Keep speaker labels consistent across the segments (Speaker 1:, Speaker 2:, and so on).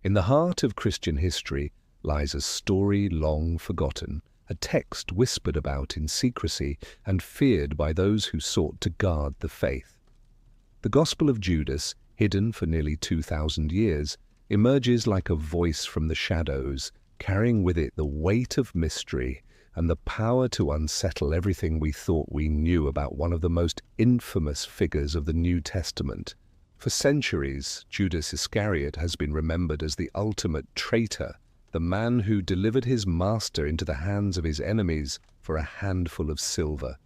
Speaker 1: In the heart of Christian history lies a story long forgotten, a text whispered about in secrecy and feared by those who sought to guard the faith. The Gospel of Judas, hidden for nearly 2,000 years, emerges like a voice from the shadows, carrying with it the weight of mystery and the power to unsettle everything we thought we knew about one of the most infamous figures of the New Testament. For centuries, Judas Iscariot has been remembered as the ultimate traitor, the man who delivered his master into the hands of his enemies for a handful of silver.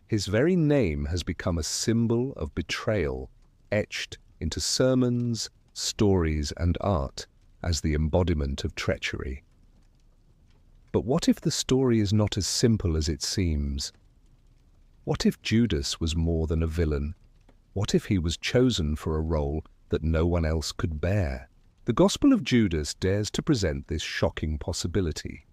Speaker 1: His very name has become a symbol of betrayal, etched into sermons, stories, and art as the embodiment of treachery. But what if the story is not as simple as it seems? What if Judas was more than a villain? What if he was chosen for a role that no one else could bear? The Gospel of Judas dares to present this shocking possibility.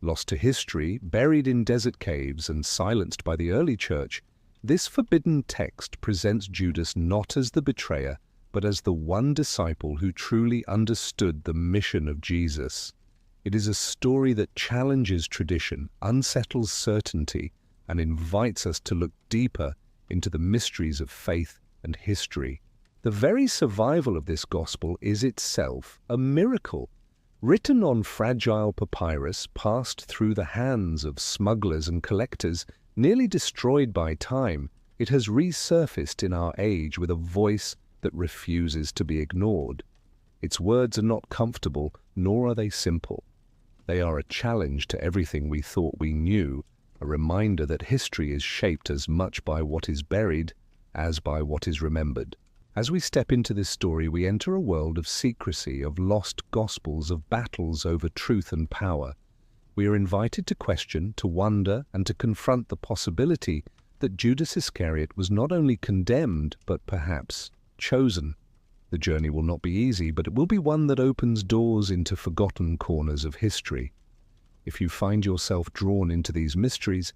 Speaker 1: Lost to history, buried in desert caves, and silenced by the early church, this forbidden text presents Judas not as the betrayer, but as the one disciple who truly understood the mission of Jesus. It is a story that challenges tradition, unsettles certainty, and invites us to look deeper into the mysteries of faith and history. The very survival of this gospel is itself a miracle. Written on fragile papyrus passed through the hands of smugglers and collectors, nearly destroyed by time, it has resurfaced in our age with a voice that refuses to be ignored. Its words are not comfortable, nor are they simple. They are a challenge to everything we thought we knew, a reminder that history is shaped as much by what is buried as by what is remembered. As we step into this story, we enter a world of secrecy, of lost gospels, of battles over truth and power. We are invited to question, to wonder, and to confront the possibility that Judas Iscariot was not only condemned, but perhaps chosen. The journey will not be easy, but it will be one that opens doors into forgotten corners of history. If you find yourself drawn into these mysteries,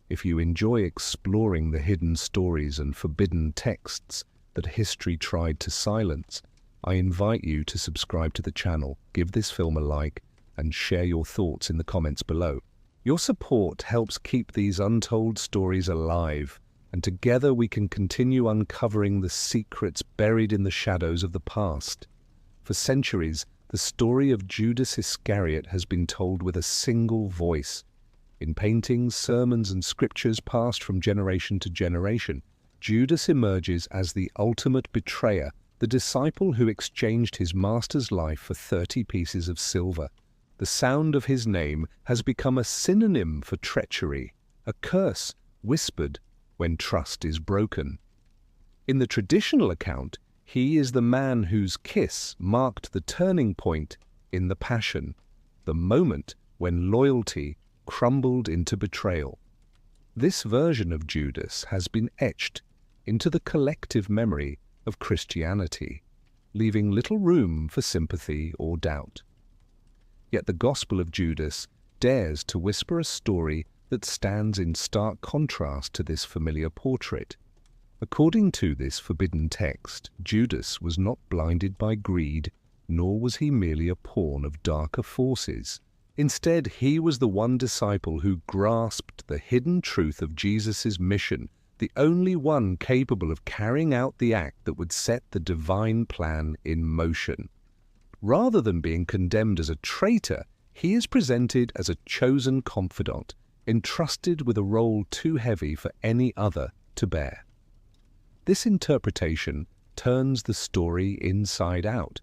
Speaker 1: if you enjoy exploring the hidden stories and forbidden texts that history tried to silence, I invite you to subscribe to the channel, give this film a like, and share your thoughts in the comments below. Your support helps keep these untold stories alive, and together we can continue uncovering the secrets buried in the shadows of the past. For centuries, the story of Judas Iscariot has been told with a single voice. In paintings, sermons, and scriptures passed from generation to generation, Judas emerges as the ultimate betrayer, the disciple who exchanged his master's life for 30 pieces of silver. The sound of his name has become a synonym for treachery, a curse whispered when trust is broken. In the traditional account, he is the man whose kiss marked the turning point in the Passion, the moment when loyalty crumbled into betrayal. This version of Judas has been etched into the collective memory of Christianity, leaving little room for sympathy or doubt. Yet the Gospel of Judas dares to whisper a story that stands in stark contrast to this familiar portrait. According to this forbidden text, Judas was not blinded by greed, nor was he merely a pawn of darker forces. Instead, he was the one disciple who grasped the hidden truth of Jesus' mission, the only one capable of carrying out the act that would set the divine plan in motion. Rather than being condemned as a traitor, he is presented as a chosen confidant, entrusted with a role too heavy for any other to bear. This interpretation turns the story inside out.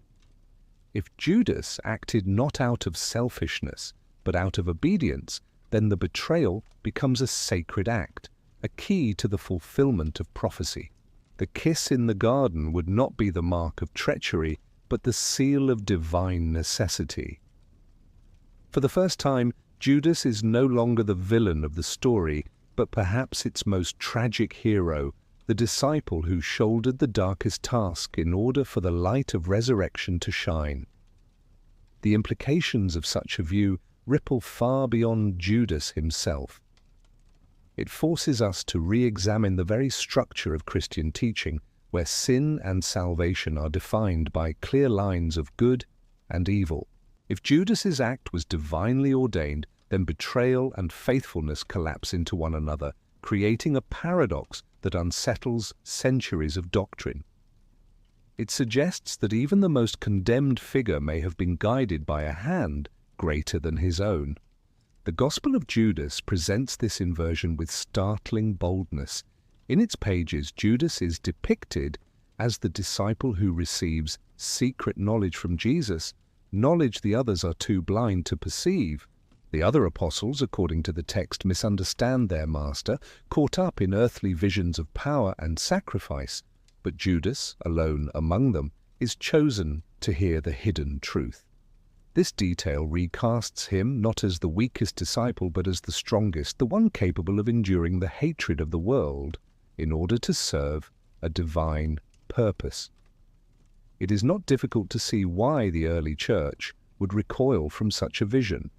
Speaker 1: If Judas acted not out of selfishness, but out of obedience, then the betrayal becomes a sacred act, a key to the fulfillment of prophecy. The kiss in the garden would not be the mark of treachery, but the seal of divine necessity. For the first time, Judas is no longer the villain of the story, but perhaps its most tragic hero, the disciple who shouldered the darkest task in order for the light of resurrection to shine. The implications of such a view ripple far beyond Judas himself. It forces us to re-examine the very structure of Christian teaching, where sin and salvation are defined by clear lines of good and evil. If Judas's act was divinely ordained, then betrayal and faithfulness collapse into one another, creating a paradox that unsettles centuries of doctrine. It suggests that even the most condemned figure may have been guided by a hand greater than his own. The Gospel of Judas presents this inversion with startling boldness. In its pages, Judas is depicted as the disciple who receives secret knowledge from Jesus, knowledge the others are too blind to perceive. The other apostles, according to the text, misunderstand their master, caught up in earthly visions of power and sacrifice. But Judas, alone among them, is chosen to hear the hidden truth. This detail recasts him not as the weakest disciple but as the strongest, the one capable of enduring the hatred of the world in order to serve a divine purpose. It is not difficult to see why the early church would recoil from such a vision.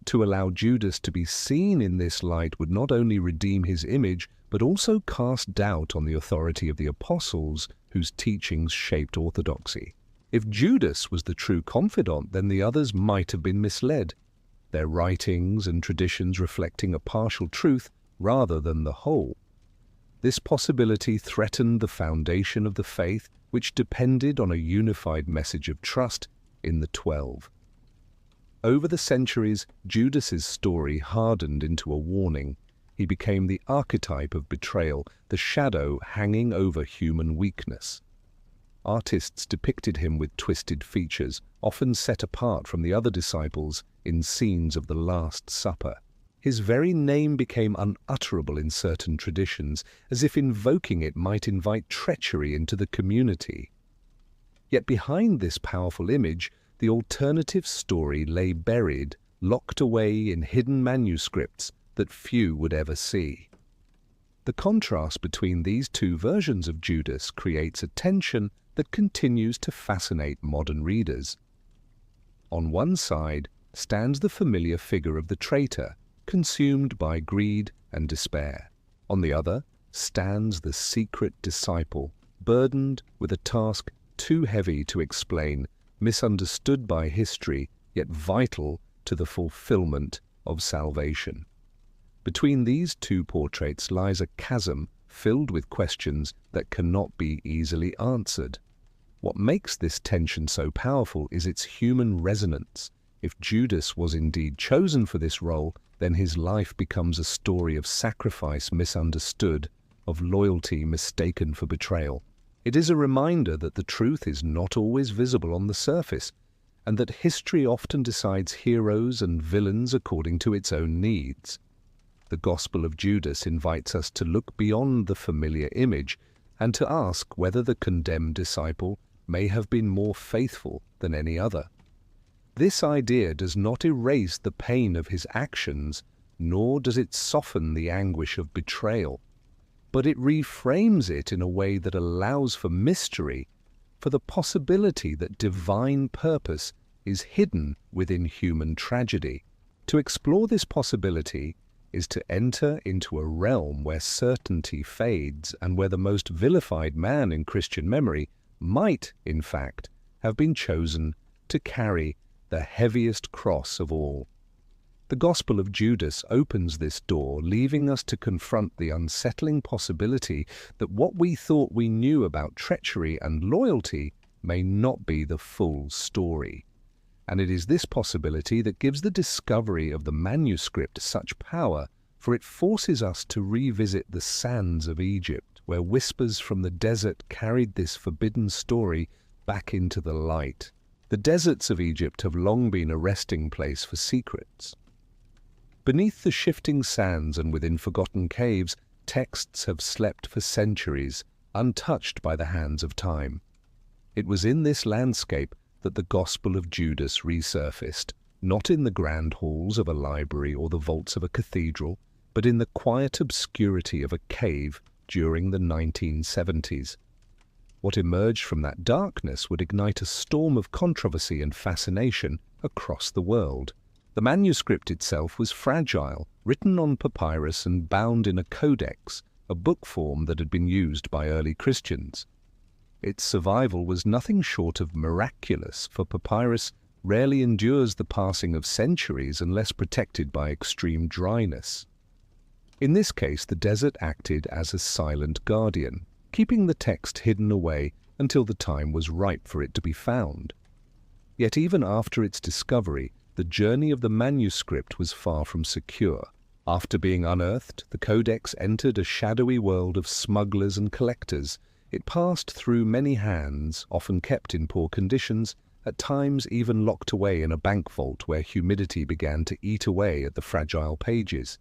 Speaker 1: To allow Judas to be seen in this light would not only redeem his image, but also cast doubt on the authority of the apostles whose teachings shaped orthodoxy. If Judas was the true confidant, then the others might have been misled, their writings and traditions reflecting a partial truth rather than the whole. This possibility threatened the foundation of the faith, which depended on a unified message of trust in the 12. Over the centuries, Judas's story hardened into a warning. He became the archetype of betrayal, the shadow hanging over human weakness. Artists depicted him with twisted features, often set apart from the other disciples in scenes of the Last Supper. His very name became unutterable in certain traditions, as if invoking it might invite treachery into the community. Yet behind this powerful image, the alternative story lay buried, locked away in hidden manuscripts that few would ever see. The contrast between these two versions of Judas creates a tension that continues to fascinate modern readers. On one side stands the familiar figure of the traitor, consumed by greed and despair. On the other stands the secret disciple, burdened with a task too heavy to explain, misunderstood by history, yet vital to the fulfillment of salvation. Between these two portraits lies a chasm filled with questions that cannot be easily answered. What makes this tension so powerful is its human resonance. If Judas was indeed chosen for this role, then his life becomes a story of sacrifice misunderstood, of loyalty mistaken for betrayal. It is a reminder that the truth is not always visible on the surface, and that history often decides heroes and villains according to its own needs. The Gospel of Judas invites us to look beyond the familiar image and to ask whether the condemned disciple may have been more faithful than any other. This idea does not erase the pain of his actions, nor does it soften the anguish of betrayal, but it reframes it in a way that allows for mystery, for the possibility that divine purpose is hidden within human tragedy. To explore this possibility is to enter into a realm where certainty fades and where the most vilified man in Christian memory might, in fact, have been chosen to carry the heaviest cross of all. The Gospel of Judas opens this door, leaving us to confront the unsettling possibility that what we thought we knew about treachery and loyalty may not be the full story. And it is this possibility that gives the discovery of the manuscript such power, for it forces us to revisit the sands of Egypt, where whispers from the desert carried this forbidden story back into the light. The deserts of Egypt have long been a resting place for secrets. Beneath the shifting sands and within forgotten caves, texts have slept for centuries, untouched by the hands of time. It was in this landscape that the Gospel of Judas resurfaced, not in the grand halls of a library or the vaults of a cathedral, but in the quiet obscurity of a cave during the 1970s. What emerged from that darkness would ignite a storm of controversy and fascination across the world. The manuscript itself was fragile, written on papyrus and bound in a codex, a book form that had been used by early Christians. Its survival was nothing short of miraculous, for papyrus rarely endures the passing of centuries unless protected by extreme dryness. In this case, the desert acted as a silent guardian, keeping the text hidden away until the time was ripe for it to be found. Yet even after its discovery, the journey of the manuscript was far from secure. After being unearthed, the codex entered a shadowy world of smugglers and collectors. It passed through many hands, often kept in poor conditions, at times even locked away in a bank vault where humidity began to eat away at the fragile pages.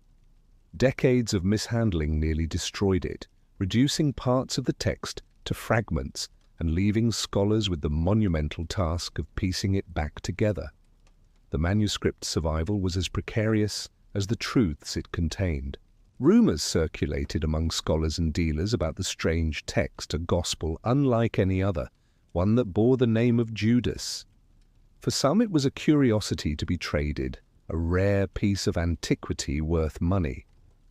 Speaker 1: Decades of mishandling nearly destroyed it, reducing parts of the text to fragments and leaving scholars with the monumental task of piecing it back together. The manuscript's survival was as precarious as the truths it contained. Rumors circulated among scholars and dealers about the strange text, a gospel unlike any other, one that bore the name of Judas. For some it was a curiosity to be traded, a rare piece of antiquity worth money.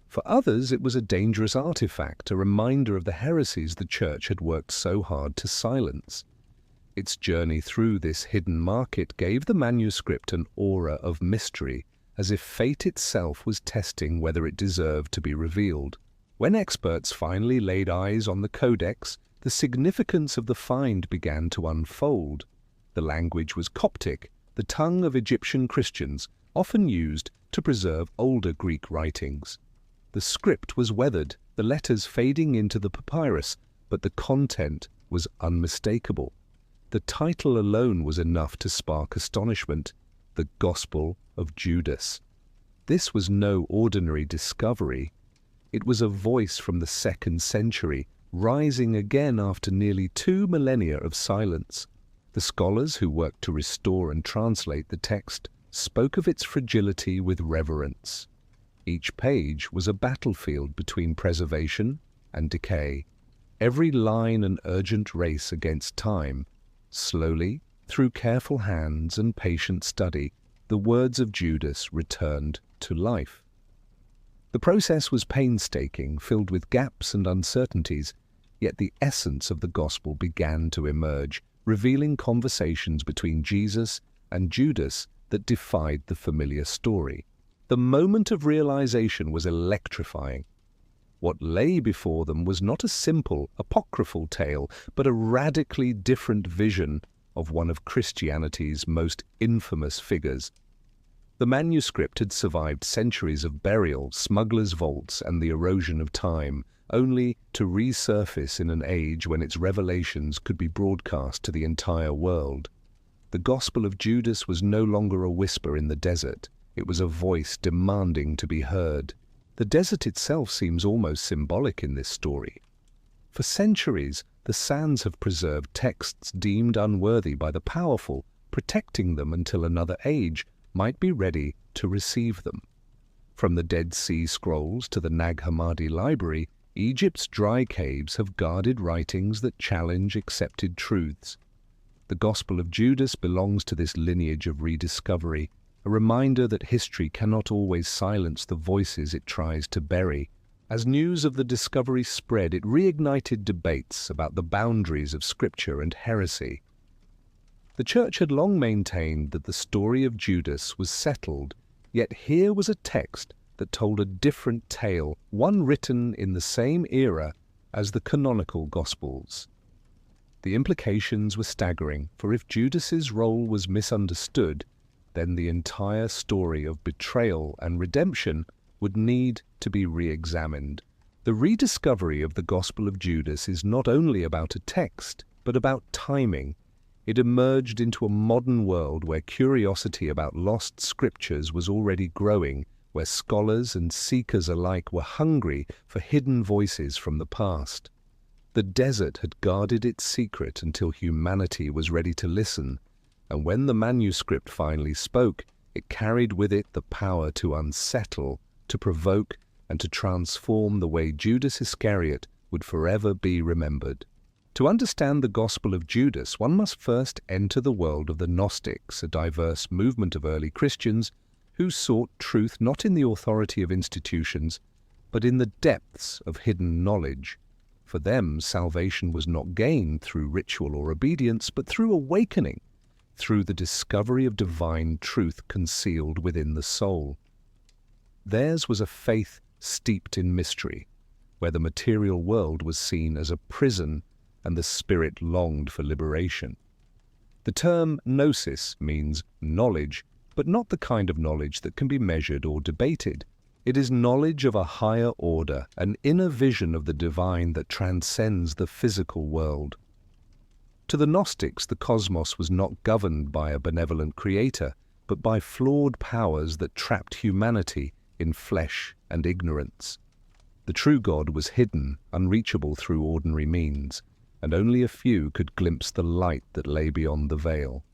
Speaker 1: For others it was a dangerous artifact, a reminder of the heresies the Church had worked so hard to silence. Its journey through this hidden market gave the manuscript an aura of mystery, as if fate itself was testing whether it deserved to be revealed. When experts finally laid eyes on the codex, the significance of the find began to unfold. The language was Coptic, the tongue of Egyptian Christians, often used to preserve older Greek writings. The script was weathered, the letters fading into the papyrus, but the content was unmistakable. The title alone was enough to spark astonishment: the Gospel of Judas. This was no ordinary discovery. It was a voice from the 2nd century, rising again after nearly 2 millennia of silence. The scholars who worked to restore and translate the text spoke of its fragility with reverence. Each page was a battlefield between preservation and decay, every line an urgent race against time. Slowly, through careful hands and patient study, the words of Judas returned to life. The process was painstaking, filled with gaps and uncertainties, yet the essence of the gospel began to emerge, revealing conversations between Jesus and Judas that defied the familiar story. The moment of realization was electrifying. What lay before them was not a simple, apocryphal tale, but a radically different vision of one of Christianity's most infamous figures. The manuscript had survived centuries of burial, smugglers' vaults, and the erosion of time, only to resurface in an age when its revelations could be broadcast to the entire world. The Gospel of Judas was no longer a whisper in the desert. It was a voice demanding to be heard. The desert itself seems almost symbolic in this story. For centuries, the sands have preserved texts deemed unworthy by the powerful, protecting them until another age might be ready to receive them. From the Dead Sea Scrolls to the Nag Hammadi Library, Egypt's dry caves have guarded writings that challenge accepted truths. The Gospel of Judas belongs to this lineage of rediscovery, a reminder that history cannot always silence the voices it tries to bury. As news of the discovery spread, it reignited debates about the boundaries of Scripture and heresy. The Church had long maintained that the story of Judas was settled, yet here was a text that told a different tale, one written in the same era as the canonical Gospels. The implications were staggering, for if Judas's role was misunderstood, then the entire story of betrayal and redemption would need to be re-examined. The rediscovery of the Gospel of Judas is not only about a text, but about timing. It emerged into a modern world where curiosity about lost scriptures was already growing, where scholars and seekers alike were hungry for hidden voices from the past. The desert had guarded its secret until humanity was ready to listen, and when the manuscript finally spoke, it carried with it the power to unsettle, to provoke, and to transform the way Judas Iscariot would forever be remembered. To understand the Gospel of Judas, one must first enter the world of the Gnostics, a diverse movement of early Christians who sought truth not in the authority of institutions, but in the depths of hidden knowledge. For them, salvation was not gained through ritual or obedience, but through awakening, through the discovery of divine truth concealed within the soul. Theirs was a faith steeped in mystery, where the material world was seen as a prison and the spirit longed for liberation. The term gnosis means knowledge, but not the kind of knowledge that can be measured or debated. It is knowledge of a higher order, an inner vision of the divine that transcends the physical world. To the Gnostics, the cosmos was not governed by a benevolent creator, but by flawed powers that trapped humanity in flesh and ignorance. The true God was hidden, unreachable through ordinary means, and only a few could glimpse the light that lay beyond the veil.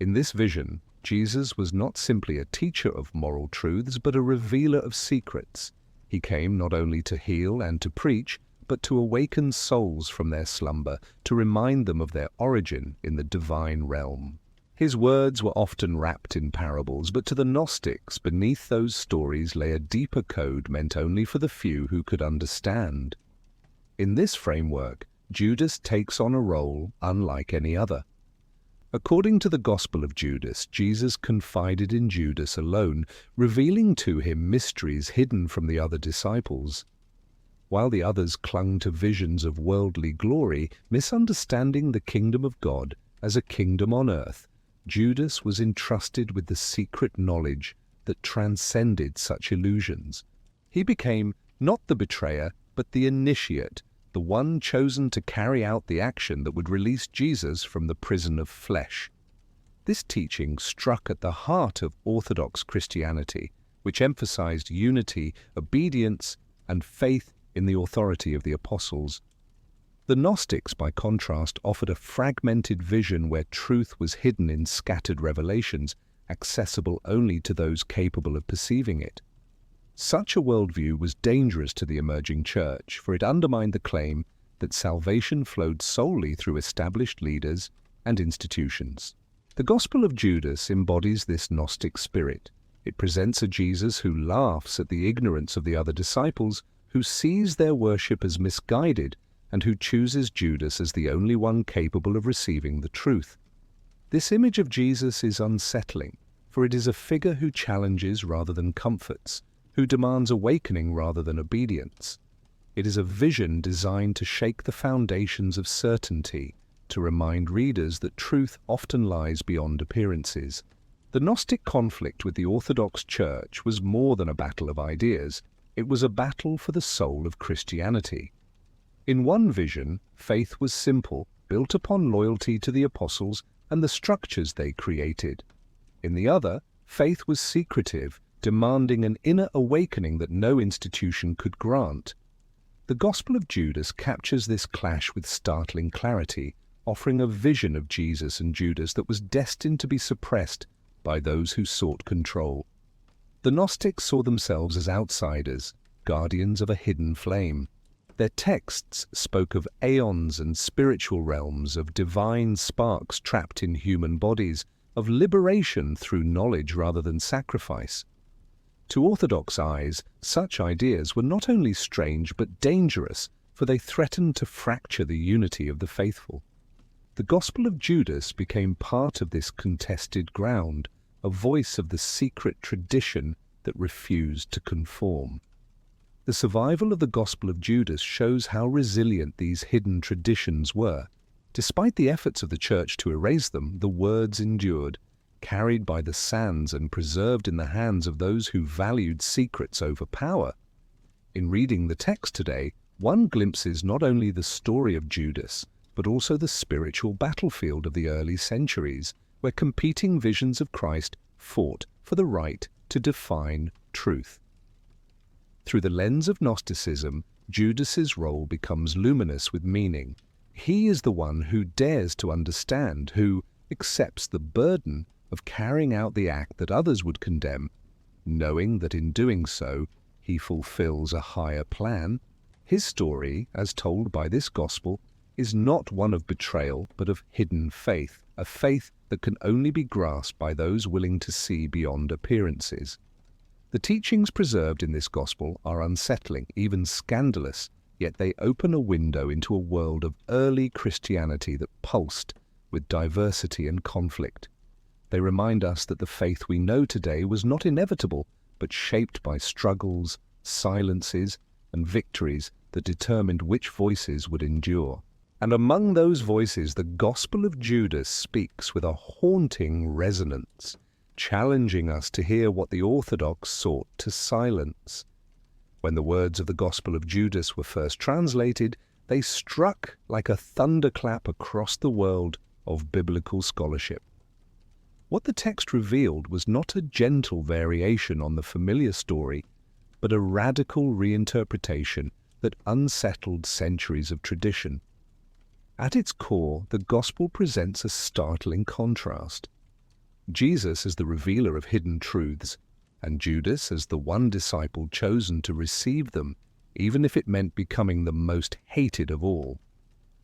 Speaker 1: In this vision, Jesus was not simply a teacher of moral truths, but a revealer of secrets. He came not only to heal and to preach, but to awaken souls from their slumber, to remind them of their origin in the divine realm. His words were often wrapped in parables, but to the Gnostics, beneath those stories lay a deeper code meant only for the few who could understand. In this framework, Judas takes on a role unlike any other. According to the Gospel of Judas, Jesus confided in Judas alone, revealing to him mysteries hidden from the other disciples. While the others clung to visions of worldly glory, misunderstanding the kingdom of God as a kingdom on earth, Judas was entrusted with the secret knowledge that transcended such illusions. He became not the betrayer, but the initiate, the one chosen to carry out the action that would release Jesus from the prison of flesh. This teaching struck at the heart of Orthodox Christianity, which emphasized unity, obedience, and faith in the authority of the apostles. The Gnostics, by contrast, offered a fragmented vision where truth was hidden in scattered revelations, accessible only to those capable of perceiving it. Such a worldview was dangerous to the emerging church, for it undermined the claim that salvation flowed solely through established leaders and institutions. The Gospel of Judas embodies this Gnostic spirit. It presents a Jesus who laughs at the ignorance of the other disciples, who sees their worship as misguided, and who chooses Judas as the only one capable of receiving the truth. This image of Jesus is unsettling, for it is a figure who challenges rather than comforts, who demands awakening rather than obedience. It is a vision designed to shake the foundations of certainty, to remind readers that truth often lies beyond appearances. The Gnostic conflict with the Orthodox Church was more than a battle of ideas. It was a battle for the soul of Christianity. In one vision, faith was simple, built upon loyalty to the apostles and the structures they created. In the other, faith was secretive, demanding an inner awakening that no institution could grant. The Gospel of Judas captures this clash with startling clarity, offering a vision of Jesus and Judas that was destined to be suppressed by those who sought control. The Gnostics saw themselves as outsiders, guardians of a hidden flame. Their texts spoke of aeons and spiritual realms, of divine sparks trapped in human bodies, of liberation through knowledge rather than sacrifice. To Orthodox eyes, such ideas were not only strange but dangerous, for they threatened to fracture the unity of the faithful. The Gospel of Judas became part of this contested ground, a voice of the secret tradition that refused to conform. The survival of the Gospel of Judas shows how resilient these hidden traditions were. Despite the efforts of the Church to erase them, the words endured, carried by the sands and preserved in the hands of those who valued secrets over power. In reading the text today, one glimpses not only the story of Judas, but also the spiritual battlefield of the early centuries, where competing visions of Christ fought for the right to define truth. Through the lens of Gnosticism, Judas's role becomes luminous with meaning. He is the one who dares to understand, who accepts the burden of carrying out the act that others would condemn, knowing that in doing so, he fulfills a higher plan. His story, as told by this gospel, is not one of betrayal, but of hidden faith, a faith that can only be grasped by those willing to see beyond appearances. The teachings preserved in this gospel are unsettling, even scandalous, yet they open a window into a world of early Christianity that pulsed with diversity and conflict. They remind us that the faith we know today was not inevitable, but shaped by struggles, silences, and victories that determined which voices would endure. And among those voices, the Gospel of Judas speaks with a haunting resonance, challenging us to hear what the orthodox sought to silence. When the words of the Gospel of Judas were first translated, they struck like a thunderclap across the world of biblical scholarship. What the text revealed was not a gentle variation on the familiar story, but a radical reinterpretation that unsettled centuries of tradition. At its core, the Gospel presents a startling contrast. Jesus as the revealer of hidden truths, and Judas as the one disciple chosen to receive them, even if it meant becoming the most hated of all.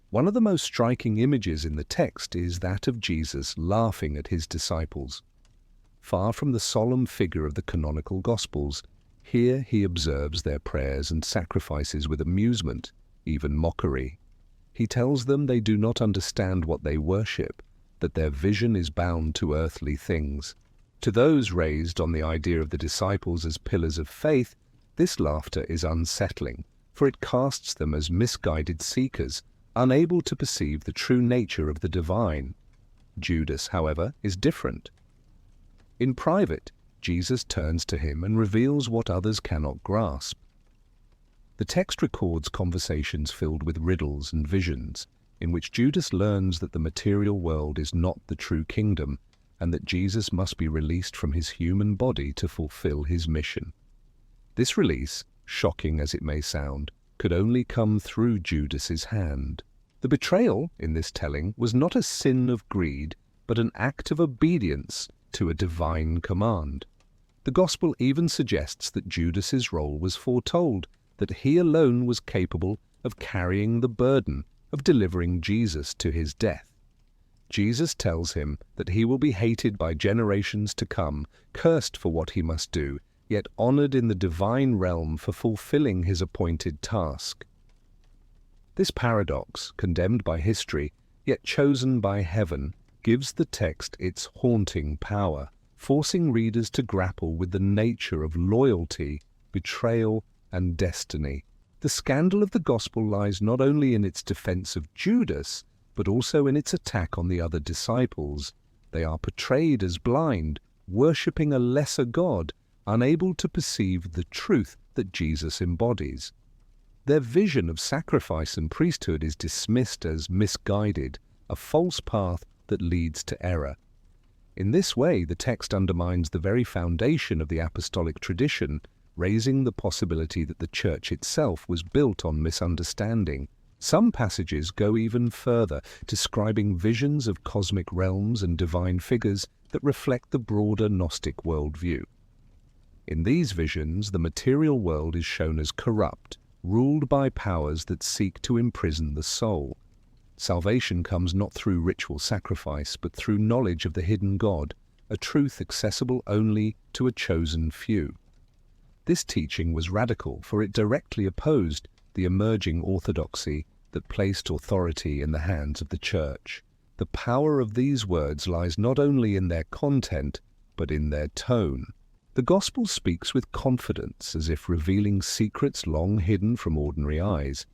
Speaker 1: One of the most striking images in the text is that of Jesus laughing at his disciples. Far from the solemn figure of the canonical Gospels, here he observes their prayers and sacrifices with amusement, even mockery. He tells them they do not understand what they worship, that their vision is bound to earthly things. To those raised on the idea of the disciples as pillars of faith, this laughter is unsettling, for it casts them as misguided seekers, unable to perceive the true nature of the divine. Judas, however, is different. In private, Jesus turns to him and reveals what others cannot grasp. The text records conversations filled with riddles and visions, in which Judas learns that the material world is not the true kingdom, and that Jesus must be released from his human body to fulfill his mission. This release, shocking as it may sound, could only come through Judas's hand. The betrayal, in this telling, was not a sin of greed, but an act of obedience to a divine command. The Gospel even suggests that Judas's role was foretold, that he alone was capable of carrying the burden of delivering Jesus to his death. Jesus tells him that he will be hated by generations to come, cursed for what he must do, yet honored in the divine realm for fulfilling his appointed task. This paradox, condemned by history, yet chosen by heaven, gives the text its haunting power, forcing readers to grapple with the nature of loyalty, betrayal, and destiny. The scandal of the Gospel lies not only in its defense of Judas, but also in its attack on the other disciples. They are portrayed as blind, worshipping a lesser God, unable to perceive the truth that Jesus embodies. Their vision of sacrifice and priesthood is dismissed as misguided, a false path that leads to error. In this way, the text undermines the very foundation of the apostolic tradition, raising the possibility that the Church itself was built on misunderstanding. Some passages go even further, describing visions of cosmic realms and divine figures that reflect the broader Gnostic worldview. In these visions, the material world is shown as corrupt, ruled by powers that seek to imprison the soul. Salvation comes not through ritual sacrifice, but through knowledge of the hidden God, a truth accessible only to a chosen few. This teaching was radical, for it directly opposed the emerging orthodoxy that placed authority in the hands of the Church. The power of these words lies not only in their content, but in their tone. The Gospel speaks with confidence, as if revealing secrets long hidden from ordinary eyes.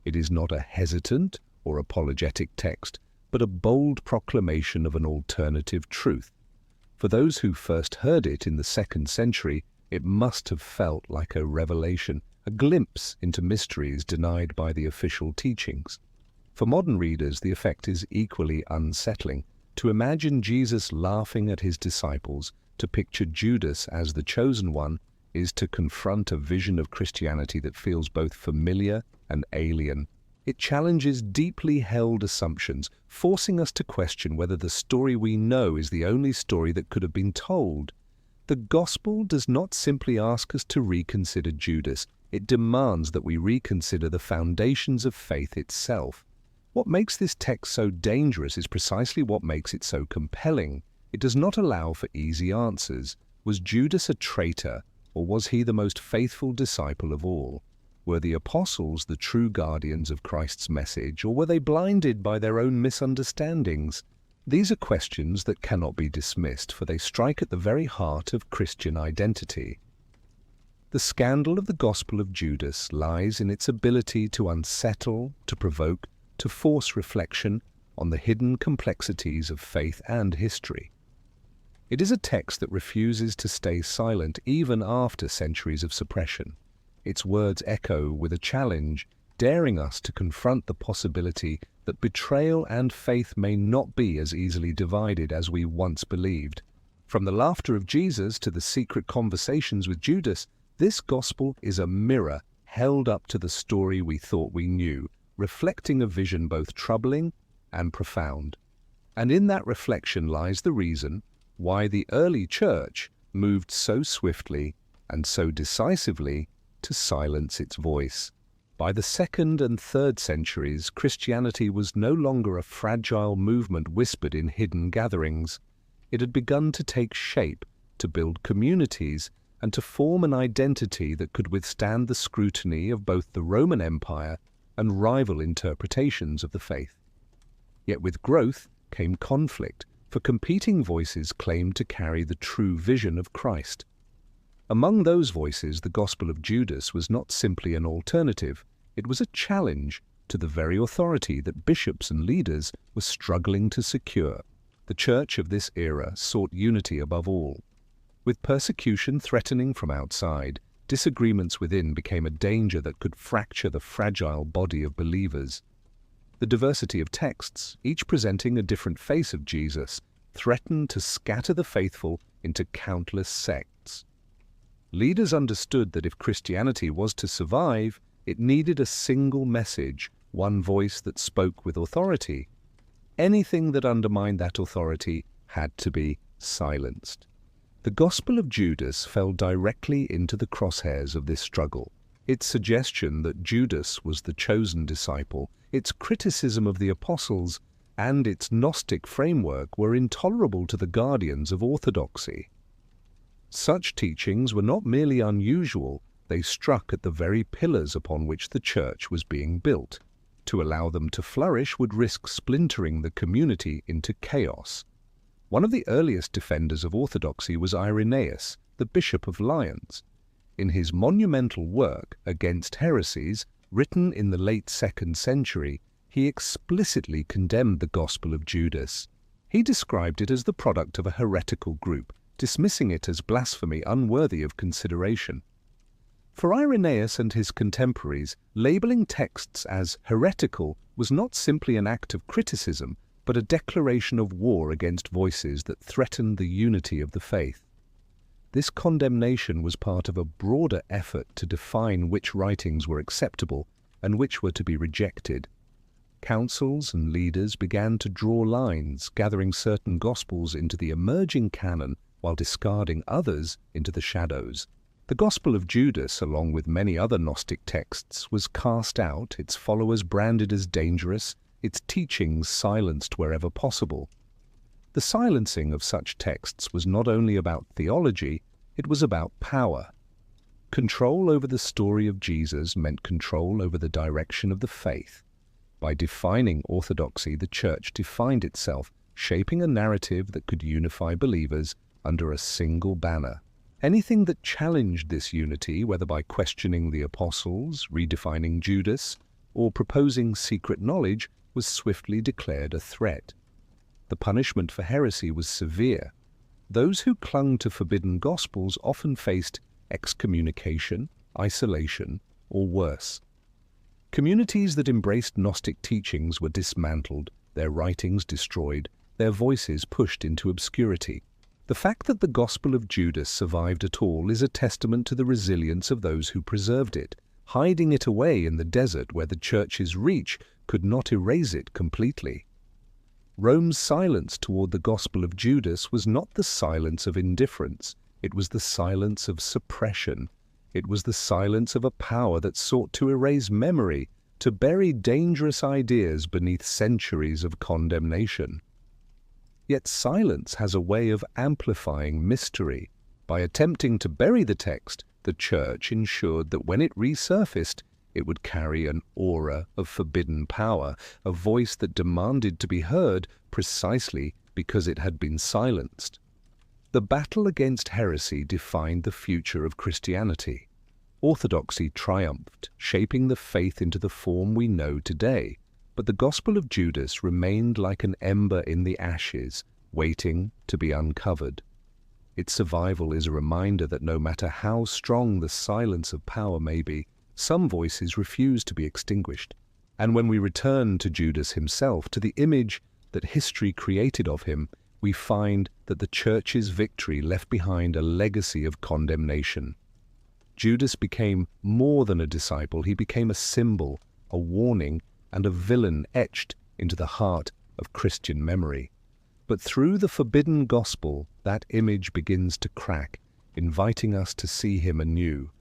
Speaker 1: It is not a hesitant or apologetic text, but a bold proclamation of an alternative truth. For those who first heard it in the 2nd century, it must have felt like a revelation, a glimpse into mysteries denied by the official teachings. For modern readers, the effect is equally unsettling. To imagine Jesus laughing at his disciples, to picture Judas as the chosen one, is to confront a vision of Christianity that feels both familiar and alien. It challenges deeply held assumptions, forcing us to question whether the story we know is the only story that could have been told. The Gospel does not simply ask us to reconsider Judas, it demands that we reconsider the foundations of faith itself. What makes this text so dangerous is precisely what makes it so compelling. It does not allow for easy answers. Was Judas a traitor, or was he the most faithful disciple of all? Were the apostles the true guardians of Christ's message, or were they blinded by their own misunderstandings? These are questions that cannot be dismissed, for they strike at the very heart of Christian identity. The scandal of the Gospel of Judas lies in its ability to unsettle, to provoke, to force reflection on the hidden complexities of faith and history. It is a text that refuses to stay silent even after centuries of suppression. Its words echo with a challenge, daring us to confront the possibility that betrayal and faith may not be as easily divided as we once believed. From the laughter of Jesus to the secret conversations with Judas, this gospel is a mirror held up to the story we thought we knew, reflecting a vision both troubling and profound. And in that reflection lies the reason why the early church moved so swiftly and so decisively to silence its voice. By the 2nd and 3rd centuries, Christianity was no longer a fragile movement whispered in hidden gatherings. It had begun to take shape, to build communities, and to form an identity that could withstand the scrutiny of both the Roman Empire and rival interpretations of the faith. Yet with growth came conflict, for competing voices claimed to carry the true vision of Christ. Among those voices, the Gospel of Judas was not simply an alternative, it was a challenge to the very authority that bishops and leaders were struggling to secure. The church of this era sought unity above all. With persecution threatening from outside, disagreements within became a danger that could fracture the fragile body of believers. The diversity of texts, each presenting a different face of Jesus, threatened to scatter the faithful into countless sects. Leaders understood that if Christianity was to survive, it needed a single message, one voice that spoke with authority. Anything that undermined that authority had to be silenced. The Gospel of Judas fell directly into the crosshairs of this struggle. Its suggestion that Judas was the chosen disciple, its criticism of the apostles, and its Gnostic framework were intolerable to the guardians of orthodoxy. Such teachings were not merely unusual, they struck at the very pillars upon which the church was being built. To allow them to flourish would risk splintering the community into chaos. One of the earliest defenders of orthodoxy was Irenaeus, the Bishop of Lyons. In his monumental work Against Heresies, written in the late 2nd century, he explicitly condemned the Gospel of Judas. He described it as the product of a heretical group, dismissing it as blasphemy unworthy of consideration. For Irenaeus and his contemporaries, labeling texts as heretical was not simply an act of criticism, but a declaration of war against voices that threatened the unity of the faith. This condemnation was part of a broader effort to define which writings were acceptable and which were to be rejected. Councils and leaders began to draw lines, gathering certain Gospels into the emerging canon while discarding others into the shadows. The Gospel of Judas, along with many other Gnostic texts, was cast out, its followers branded as dangerous, its teachings silenced wherever possible. The silencing of such texts was not only about theology, it was about power. Control over the story of Jesus meant control over the direction of the faith. By defining orthodoxy, the Church defined itself, shaping a narrative that could unify believers under a single banner. Anything that challenged this unity, whether by questioning the apostles, redefining Judas, or proposing secret knowledge, was swiftly declared a threat. The punishment for heresy was severe. Those who clung to forbidden gospels often faced excommunication, isolation, or worse. Communities that embraced Gnostic teachings were dismantled, their writings destroyed, their voices pushed into obscurity. The fact that the Gospel of Judas survived at all is a testament to the resilience of those who preserved it, hiding it away in the desert where the Church's reach could not erase it completely. Rome's silence toward the Gospel of Judas was not the silence of indifference, it was the silence of suppression. It was the silence of a power that sought to erase memory, to bury dangerous ideas beneath centuries of condemnation. Yet silence has a way of amplifying mystery. By attempting to bury the text, the Church ensured that when it resurfaced, It would carry an aura of forbidden power, a voice that demanded to be heard precisely because it had been silenced. The battle against heresy defined the future of Christianity. Orthodoxy triumphed, shaping the faith into the form we know today. But the Gospel of Judas remained like an ember in the ashes, waiting to be uncovered. Its survival is a reminder that no matter how strong the silence of power may be, some voices refuse to be extinguished. And when we return to Judas himself, to the image that history created of him, we find that the Church's victory left behind a legacy of condemnation. Judas became more than a disciple. He became a symbol, a warning, and a villain etched into the heart of Christian memory. But through the forbidden gospel, that image begins to crack, inviting us to see him anew.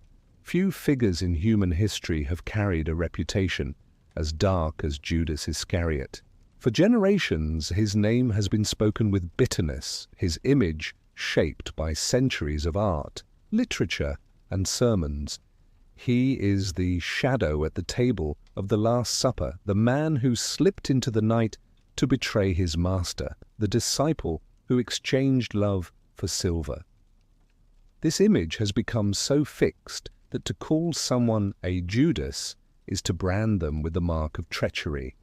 Speaker 1: Few figures in human history have carried a reputation as dark as Judas Iscariot. For generations, his name has been spoken with bitterness, his image shaped by centuries of art, literature, and sermons. He is the shadow at the table of the Last Supper, the man who slipped into the night to betray his master, the disciple who exchanged love for silver. This image has become so fixed that to call someone a Judas is to brand them with the mark of treachery.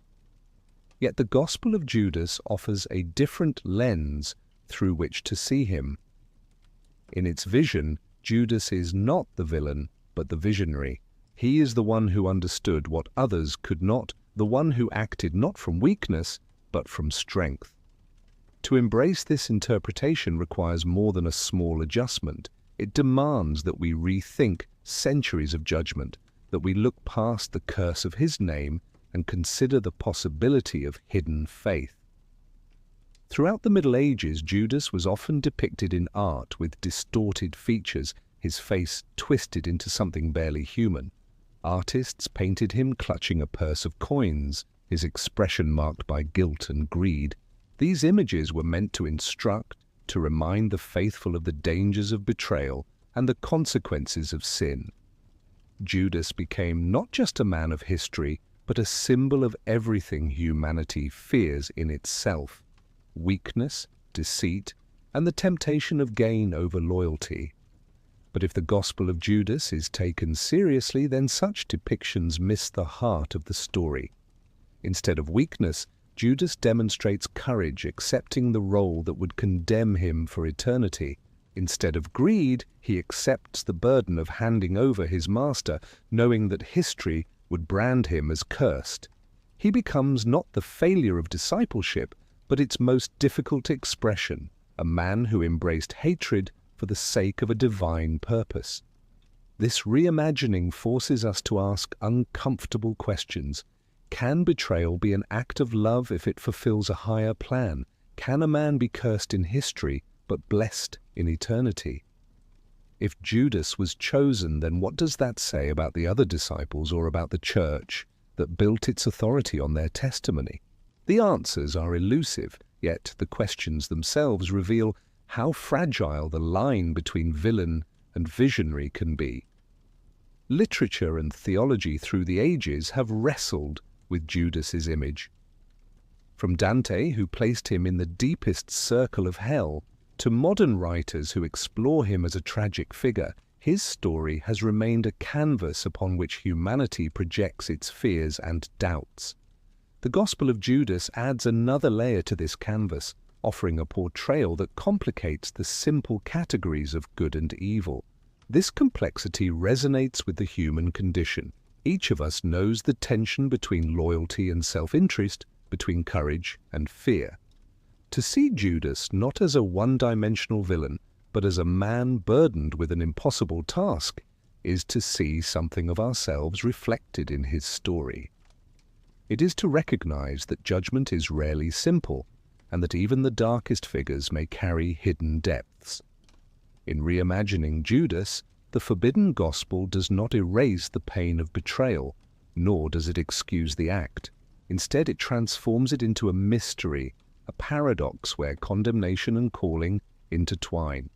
Speaker 1: Yet the Gospel of Judas offers a different lens through which to see him. In its vision, Judas is not the villain, but the visionary. He is the one who understood what others could not, the one who acted not from weakness, but from strength. To embrace this interpretation requires more than a small adjustment. It demands that we rethink centuries of judgment, that we look past the curse of his name and consider the possibility of hidden faith. Throughout the Middle Ages, Judas was often depicted in art with distorted features, his face twisted into something barely human. Artists painted him clutching a purse of coins, his expression marked by guilt and greed. These images were meant to instruct, to remind the faithful of the dangers of betrayal and the consequences of sin. Judas became not just a man of history, but a symbol of everything humanity fears in itself: weakness, deceit, and the temptation of gain over loyalty. But if the Gospel of Judas is taken seriously, then such depictions miss the heart of the story. Instead of weakness, Judas demonstrates courage, accepting the role that would condemn him for eternity. Instead of greed, he accepts the burden of handing over his master, knowing that history would brand him as cursed. He becomes not the failure of discipleship, but its most difficult expression, a man who embraced hatred for the sake of a divine purpose. This reimagining forces us to ask uncomfortable questions. Can betrayal be an act of love if it fulfills a higher plan? Can a man be cursed in history but blessed in eternity? If Judas was chosen, then what does that say about the other disciples or about the church that built its authority on their testimony? The answers are elusive, yet the questions themselves reveal how fragile the line between villain and visionary can be. Literature and theology through the ages have wrestled with Judas's image. From Dante, who placed him in the deepest circle of hell, to modern writers who explore him as a tragic figure, his story has remained a canvas upon which humanity projects its fears and doubts. The Gospel of Judas adds another layer to this canvas, offering a portrayal that complicates the simple categories of good and evil. This complexity resonates with the human condition. Each of us knows the tension between loyalty and self-interest, between courage and fear. To see Judas not as a one-dimensional villain, but as a man burdened with an impossible task, is to see something of ourselves reflected in his story. It is to recognize that judgment is rarely simple, and that even the darkest figures may carry hidden depths. In reimagining Judas, the forbidden gospel does not erase the pain of betrayal, nor does it excuse the act. Instead, it transforms it into a mystery, a paradox where condemnation and calling intertwine.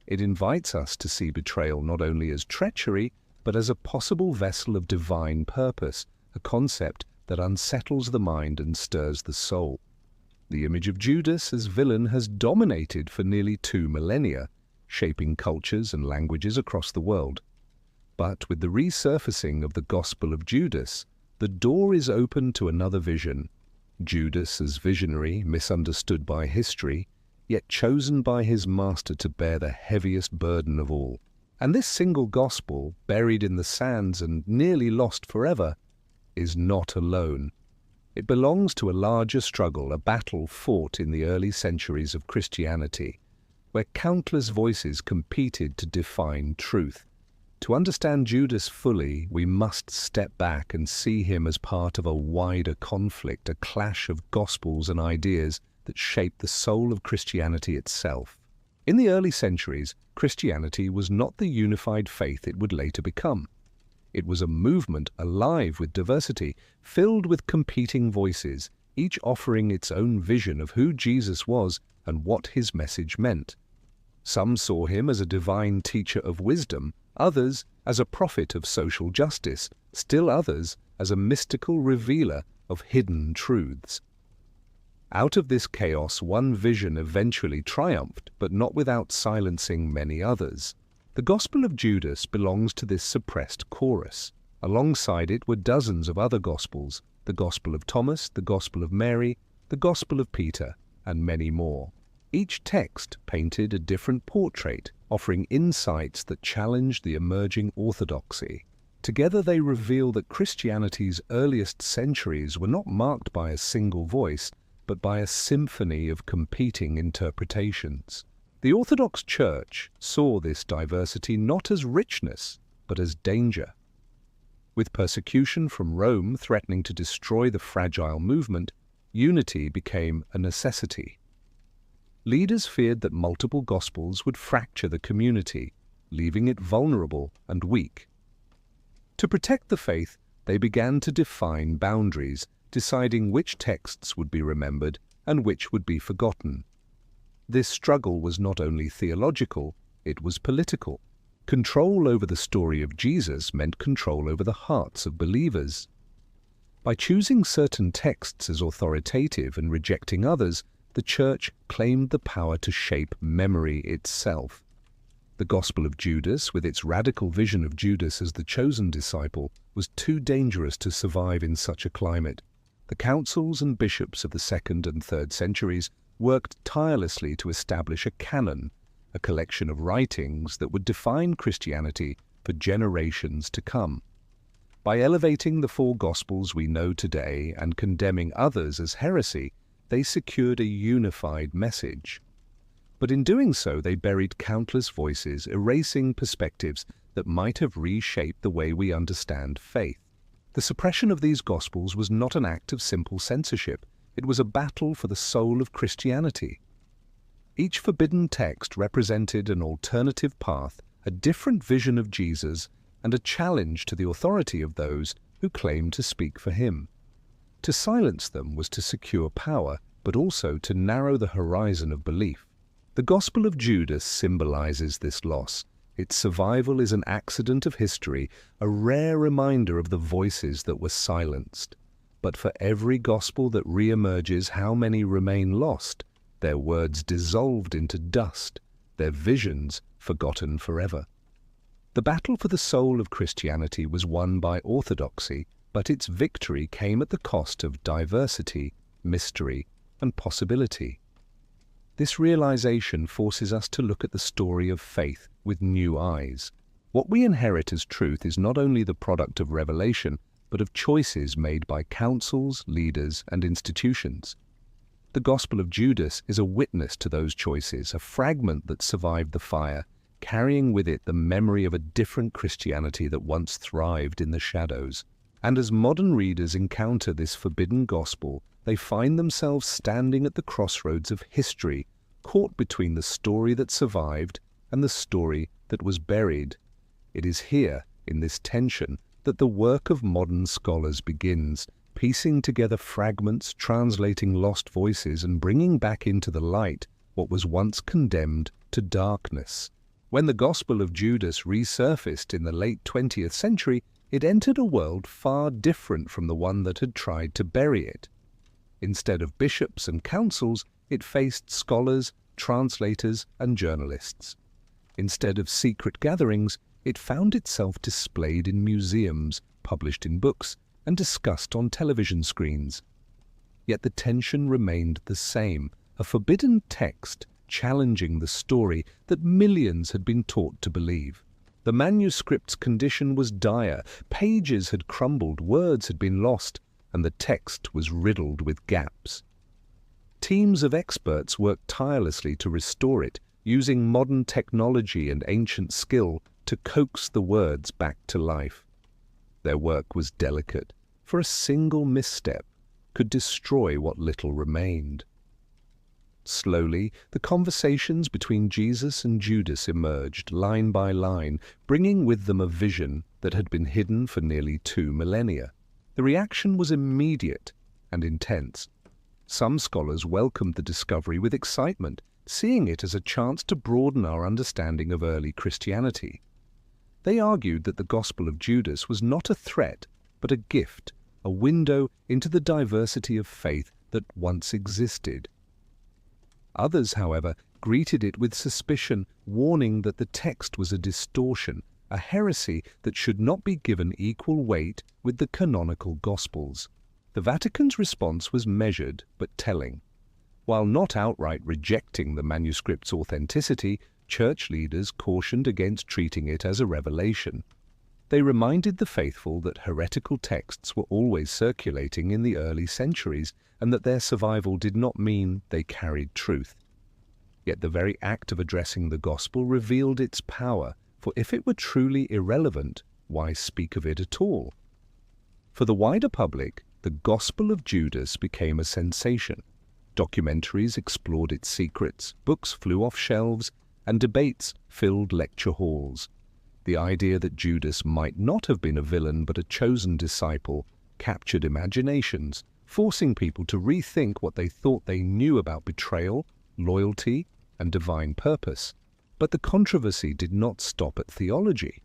Speaker 1: It invites us to see betrayal not only as treachery, but as a possible vessel of divine purpose, a concept that unsettles the mind and stirs the soul. The image of Judas as villain has dominated for nearly 2 millennia, shaping cultures and languages across the world. But with the resurfacing of the Gospel of Judas, the door is open to another vision. Judas as visionary, misunderstood by history, yet chosen by his master to bear the heaviest burden of all. And this single gospel, buried in the sands and nearly lost forever, is not alone. It belongs to a larger struggle, a battle fought in the early centuries of Christianity, where countless voices competed to define truth. To understand Judas fully, we must step back and see him as part of a wider conflict, a clash of gospels and ideas that shaped the soul of Christianity itself. In the early centuries, Christianity was not the unified faith it would later become. It was a movement alive with diversity, filled with competing voices, each offering its own vision of who Jesus was and what his message meant. Some saw him as a divine teacher of wisdom, others as a prophet of social justice, still others as a mystical revealer of hidden truths. Out of this chaos, one vision eventually triumphed, but not without silencing many others. The Gospel of Judas belongs to this suppressed chorus. Alongside it were dozens of other Gospels, the Gospel of Thomas, the Gospel of Mary, the Gospel of Peter, and many more. Each text painted a different portrait, offering insights that challenged the emerging orthodoxy. Together they reveal that Christianity's earliest centuries were not marked by a single voice, but by a symphony of competing interpretations. The Orthodox Church saw this diversity not as richness, but as danger. With persecution from Rome threatening to destroy the fragile movement, unity became a necessity. Leaders feared that multiple gospels would fracture the community, leaving it vulnerable and weak. To protect the faith, they began to define boundaries, deciding which texts would be remembered and which would be forgotten. This struggle was not only theological, it was political. Control over the story of Jesus meant control over the hearts of believers. By choosing certain texts as authoritative and rejecting others, the Church claimed the power to shape memory itself. The Gospel of Judas, with its radical vision of Judas as the chosen disciple, was too dangerous to survive in such a climate. The councils and bishops of the 2nd and 3rd centuries worked tirelessly to establish a canon, a collection of writings that would define Christianity for generations to come. By elevating the 4 Gospels we know today and condemning others as heresy, they secured a unified message. But in doing so, they buried countless voices, erasing perspectives that might have reshaped the way we understand faith. The suppression of these Gospels was not an act of simple censorship. It was a battle for the soul of Christianity. Each forbidden text represented an alternative path, a different vision of Jesus, and a challenge to the authority of those who claimed to speak for him. To silence them was to secure power, but also to narrow the horizon of belief. The Gospel of Judas symbolizes this loss. Its survival is an accident of history, a rare reminder of the voices that were silenced. But for every gospel that re-emerges, how many remain lost, their words dissolved into dust, their visions forgotten forever. The battle for the soul of Christianity was won by orthodoxy, but its victory came at the cost of diversity, mystery, and possibility. This realization forces us to look at the story of faith with new eyes. What we inherit as truth is not only the product of revelation, but of choices made by councils, leaders, and institutions. The Gospel of Judas is a witness to those choices, a fragment that survived the fire, carrying with it the memory of a different Christianity that once thrived in the shadows. And as modern readers encounter this forbidden gospel, they find themselves standing at the crossroads of history, caught between the story that survived and the story that was buried. It is here, in this tension, that the work of modern scholars begins, piecing together fragments, translating lost voices, and bringing back into the light what was once condemned to darkness. When the Gospel of Judas resurfaced in the late 20th century, it entered a world far different from the one that had tried to bury it. Instead of bishops and councils, it faced scholars, translators, and journalists. Instead of secret gatherings, it found itself displayed in museums, published in books, and discussed on television screens. Yet the tension remained the same, a forbidden text challenging the story that millions had been taught to believe. The manuscript's condition was dire, pages had crumbled, words had been lost, and the text was riddled with gaps. Teams of experts worked tirelessly to restore it, using modern technology and ancient skill to coax the words back to life. Their work was delicate, for a single misstep could destroy what little remained. Slowly, the conversations between Jesus and Judas emerged, line by line, bringing with them a vision that had been hidden for nearly 2 millennia. The reaction was immediate and intense. Some scholars welcomed the discovery with excitement, seeing it as a chance to broaden our understanding of early Christianity. They argued that the Gospel of Judas was not a threat, but a gift, a window into the diversity of faith that once existed. Others, however, greeted it with suspicion, warning that the text was a distortion, a heresy that should not be given equal weight with the canonical Gospels. The Vatican's response was measured but telling. While not outright rejecting the manuscript's authenticity, church leaders cautioned against treating it as a revelation. They reminded the faithful that heretical texts were always circulating in the early centuries and that their survival did not mean they carried truth. Yet the very act of addressing the gospel revealed its power, for if it were truly irrelevant, why speak of it at all? For the wider public, the Gospel of Judas became a sensation. Documentaries explored its secrets, books flew off shelves, and debates filled lecture halls. The idea that Judas might not have been a villain but a chosen disciple captured imaginations, forcing people to rethink what they thought they knew about betrayal, loyalty, and divine purpose. But the controversy did not stop at theology.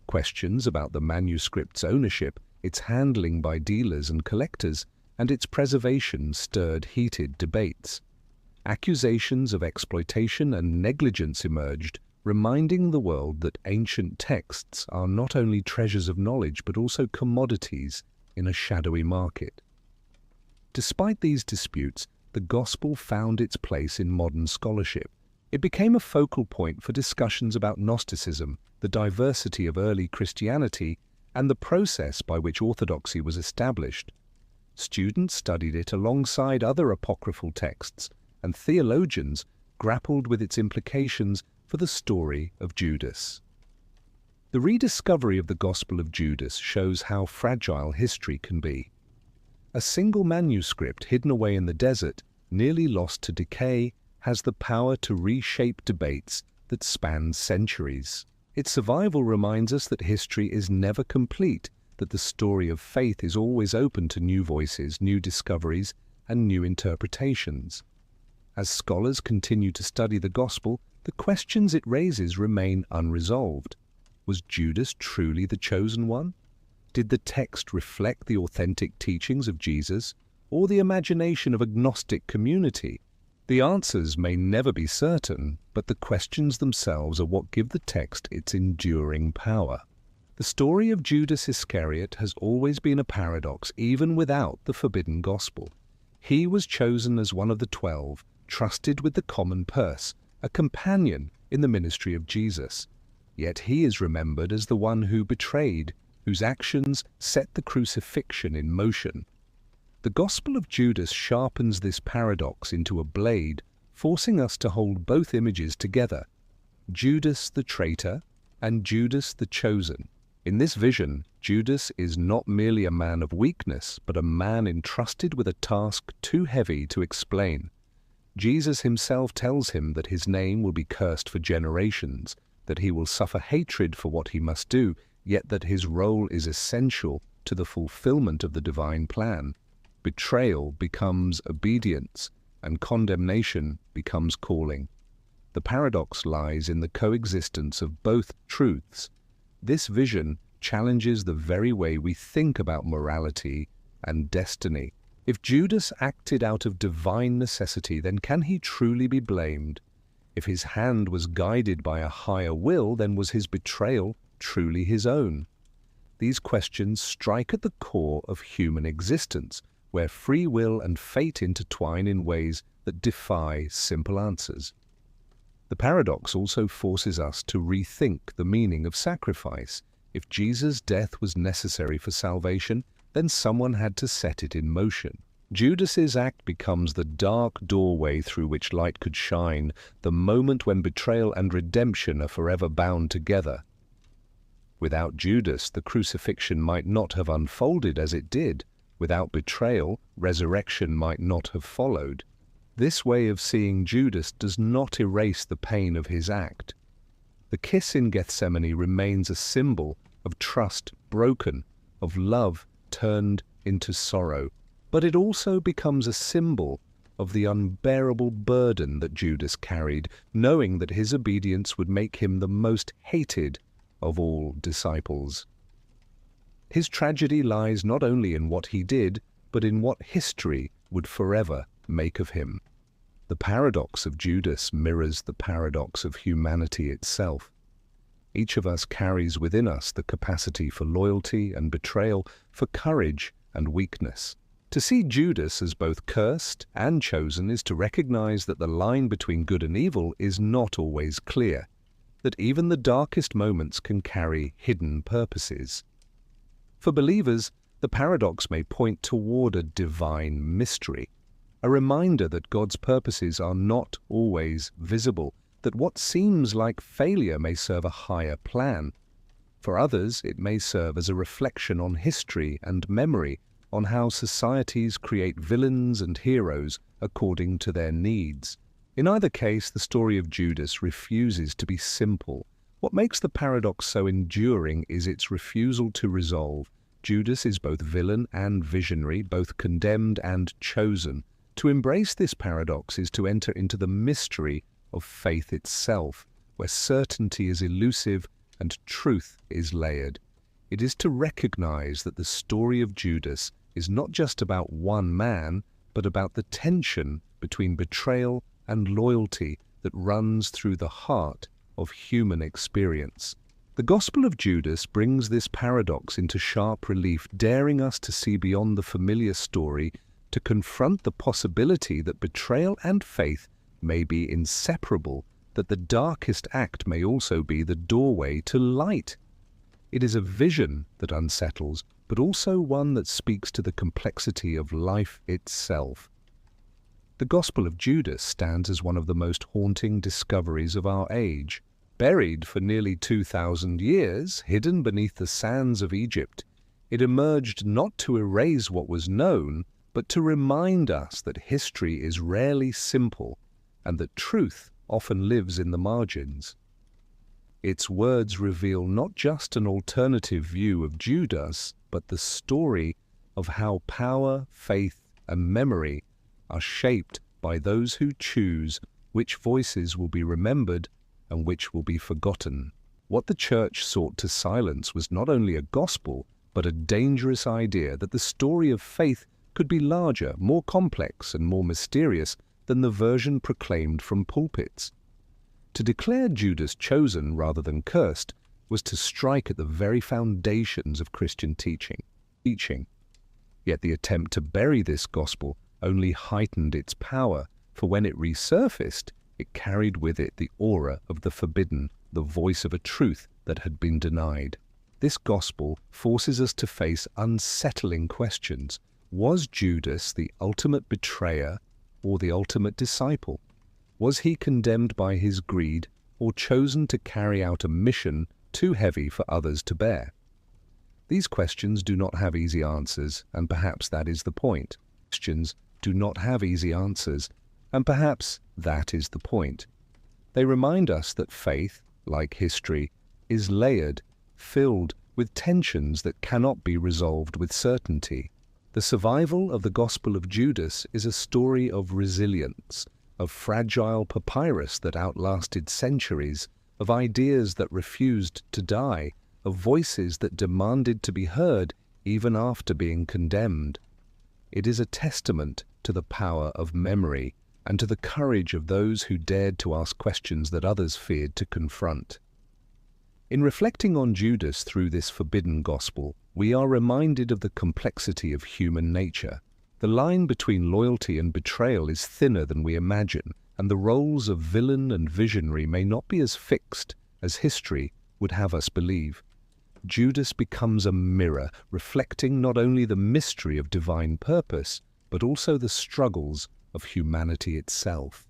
Speaker 1: Questions about the manuscript's ownership, its handling by dealers and collectors, and its preservation stirred heated debates. Accusations of exploitation and negligence emerged, reminding the world that ancient texts are not only treasures of knowledge but also commodities in a shadowy market. Despite these disputes, the Gospel found its place in modern scholarship. It became a focal point for discussions about Gnosticism, the diversity of early Christianity, and the process by which orthodoxy was established. Students studied it alongside other apocryphal texts, and theologians grappled with its implications for the story of Judas. The rediscovery of the Gospel of Judas shows how fragile history can be. A single manuscript hidden away in the desert, nearly lost to decay, has the power to reshape debates that span centuries. Its survival reminds us that history is never complete, that the story of faith is always open to new voices, new discoveries, and new interpretations. As scholars continue to study the Gospel, the questions it raises remain unresolved. Was Judas truly the chosen one? Did the text reflect the authentic teachings of Jesus, or the imagination of a Gnostic community? The answers may never be certain, but the questions themselves are what give the text its enduring power. The story of Judas Iscariot has always been a paradox, even without the forbidden gospel. He was chosen as one of the 12, trusted with the common purse, a companion in the ministry of Jesus. Yet he is remembered as the one who betrayed, whose actions set the crucifixion in motion. The Gospel of Judas sharpens this paradox into a blade, forcing us to hold both images together, Judas the traitor and Judas the chosen. In this vision, Judas is not merely a man of weakness, but a man entrusted with a task too heavy to explain. Jesus himself tells him that his name will be cursed for generations, that he will suffer hatred for what he must do, yet that his role is essential to the fulfillment of the divine plan. Betrayal becomes obedience, and condemnation becomes calling. The paradox lies in the coexistence of both truths. This vision challenges the very way we think about morality and destiny. If Judas acted out of divine necessity, then can he truly be blamed? If his hand was guided by a higher will, then was his betrayal truly his own? These questions strike at the core of human existence, where free will and fate intertwine in ways that defy simple answers. The paradox also forces us to rethink the meaning of sacrifice. If Jesus' death was necessary for salvation, then someone had to set it in motion. Judas's act becomes the dark doorway through which light could shine, the moment when betrayal and redemption are forever bound together. Without Judas, the crucifixion might not have unfolded as it did. Without betrayal, resurrection might not have followed. This way of seeing Judas does not erase the pain of his act. The kiss in Gethsemane remains a symbol of trust broken, of love turned into sorrow, but it also becomes a symbol of the unbearable burden that Judas carried, knowing that his obedience would make him the most hated of all disciples. His tragedy lies not only in what he did, but in what history would forever make of him. The paradox of Judas mirrors the paradox of humanity itself. Each of us carries within us the capacity for loyalty and betrayal, for courage and weakness. To see Judas as both cursed and chosen is to recognize that the line between good and evil is not always clear, that even the darkest moments can carry hidden purposes. For believers, the paradox may point toward a divine mystery, a reminder that God's purposes are not always visible, that what seems like failure may serve a higher plan. For others, it may serve as a reflection on history and memory, on how societies create villains and heroes according to their needs. In either case, the story of Judas refuses to be simple. What makes the paradox so enduring is its refusal to resolve. Judas is both villain and visionary, both condemned and chosen. To embrace this paradox is to enter into the mystery of faith itself, where certainty is elusive and truth is layered. It is to recognize that the story of Judas is not just about one man, but about the tension between betrayal and loyalty that runs through the heart of human experience. The Gospel of Judas brings this paradox into sharp relief, daring us to see beyond the familiar story, to confront the possibility that betrayal and faith may be inseparable, that the darkest act may also be the doorway to light. It is a vision that unsettles, but also one that speaks to the complexity of life itself. The Gospel of Judas stands as one of the most haunting discoveries of our age. Buried for nearly 2,000 years, hidden beneath the sands of Egypt, it emerged not to erase what was known, but to remind us that history is rarely simple and that truth often lives in the margins. Its words reveal not just an alternative view of Judas, but the story of how power, faith, and memory are shaped by those who choose which voices will be remembered and which will be forgotten. What the church sought to silence was not only a gospel, but a dangerous idea that the story of faith could be larger, more complex, and more mysterious than the version proclaimed from pulpits. To declare Judas chosen rather than cursed was to strike at the very foundations of Christian teaching. Yet the attempt to bury this gospel only heightened its power, for when it resurfaced, it carried with it the aura of the forbidden, the voice of a truth that had been denied. This gospel forces us to face unsettling questions. Was Judas the ultimate betrayer or the ultimate disciple? Was he condemned by his greed or chosen to carry out a mission too heavy for others to bear? These questions do not have easy answers, and perhaps that is the point. Questions do not have easy answers, and perhaps that is the point. They remind us that faith, like history, is layered, filled with tensions that cannot be resolved with certainty. The survival of the Gospel of Judas is a story of resilience, of fragile papyrus that outlasted centuries, of ideas that refused to die, of voices that demanded to be heard even after being condemned. It is a testament to the power of memory and to the courage of those who dared to ask questions that others feared to confront. In reflecting on Judas through this forbidden gospel, we are reminded of the complexity of human nature. The line between loyalty and betrayal is thinner than we imagine, and the roles of villain and visionary may not be as fixed as history would have us believe. Judas becomes a mirror, reflecting not only the mystery of divine purpose, but also the struggles of humanity itself.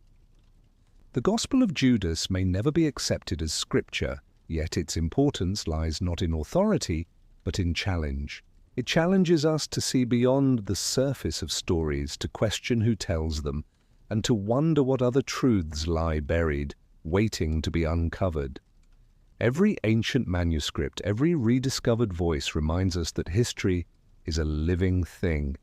Speaker 1: The Gospel of Judas may never be accepted as scripture, yet its importance lies not in authority, but in challenge. It challenges us to see beyond the surface of stories, to question who tells them, and to wonder what other truths lie buried, waiting to be uncovered. Every ancient manuscript, every rediscovered voice reminds us that history is a living thing.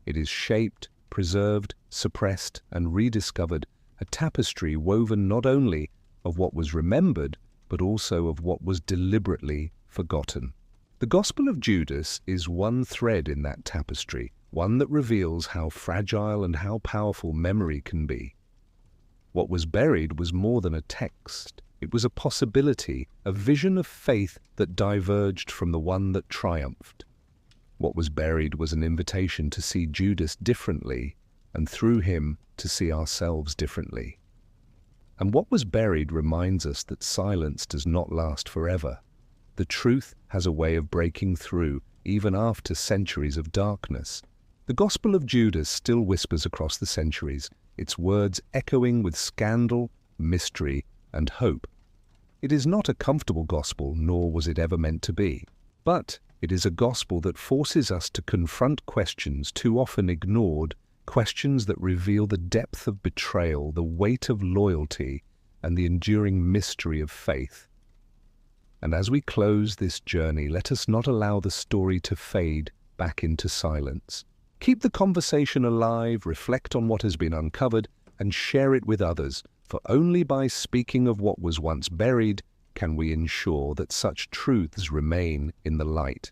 Speaker 1: It is shaped, preserved, suppressed, and rediscovered, a tapestry woven not only of what was remembered, but also of what was deliberately forgotten. The Gospel of Judas is one thread in that tapestry, one that reveals how fragile and how powerful memory can be. What was buried was more than a text. It was a possibility, a vision of faith that diverged from the one that triumphed. What was buried was an invitation to see Judas differently, and through him to see ourselves differently. And what was buried reminds us that silence does not last forever. The truth has a way of breaking through, even after centuries of darkness. The Gospel of Judas still whispers across the centuries, its words echoing with scandal, mystery, and hope. It is not a comfortable gospel, nor was it ever meant to be. But it is a gospel that forces us to confront questions too often ignored, questions that reveal the depth of betrayal, the weight of loyalty, and the enduring mystery of faith. And as we close this journey, let us not allow the story to fade back into silence. Keep the conversation alive, reflect on what has been uncovered, and share it with others, for only by speaking of what was once buried can we ensure that such truths remain in the light.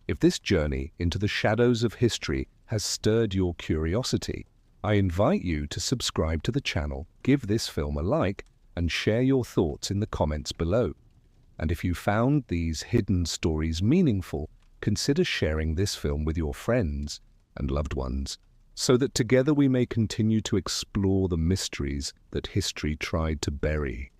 Speaker 1: If this journey into the shadows of history has stirred your curiosity, I invite you to subscribe to the channel, give this film a like, and share your thoughts in the comments below. And if you found these hidden stories meaningful, consider sharing this film with your friends and loved ones, so that together we may continue to explore the mysteries that history tried to bury.